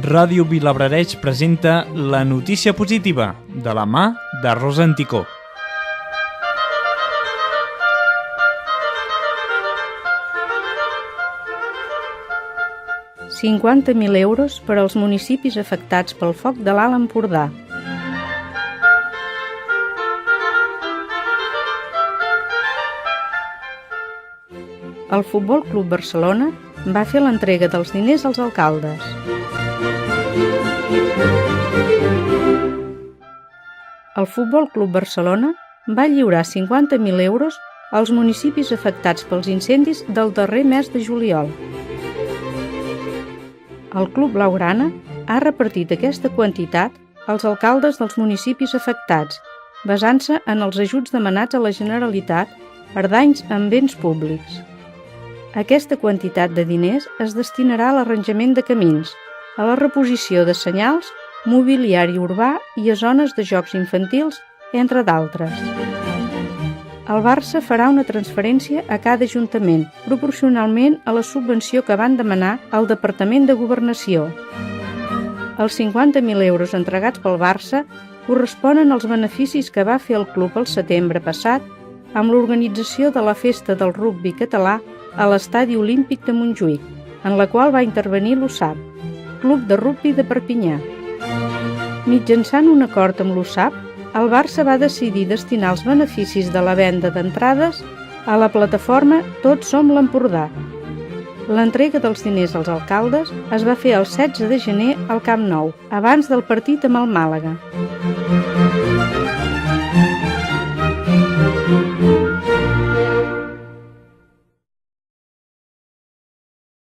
Ràdio Vilablareix presenta la notícia positiva de la mà de Rosa Anticó. €50.000 per als municipis afectats pel foc de l'Alt Empordà. El Futbol Club Barcelona va fer l'entrega dels diners als alcaldes. El Futbol Club Barcelona va lliurar €50.000 als municipis afectats pels incendis del darrer mes de juliol. El Club Blaugrana ha repartit aquesta quantitat als alcaldes dels municipis afectats, basant-se en els ajuts demanats a la Generalitat per danys en béns públics. Aquesta quantitat de diners es destinarà a l'arranjament de camins, a la reposició de senyals, mobiliari urbà i a zones de jocs infantils, entre d'altres. El Barça farà una transferència a cada ajuntament, proporcionalment a la subvenció que van demanar al Departament de Governació. Els €50.000 entregats pel Barça corresponen als beneficis que va fer el club el setembre passat amb l'organització de la Festa del Rugbi Català a l'Estadi Olímpic de Montjuïc, en la qual va intervenir l'USAP, Club de Rugbi de Perpinyà. Mitjançant un acord amb l'USAP, el Barça va decidir destinar els beneficis de la venda d'entrades a la plataforma Tots som l'Empordà. L'entrega dels diners als alcaldes es va fer el 16 de gener al Camp Nou, abans del partit amb el Màlaga.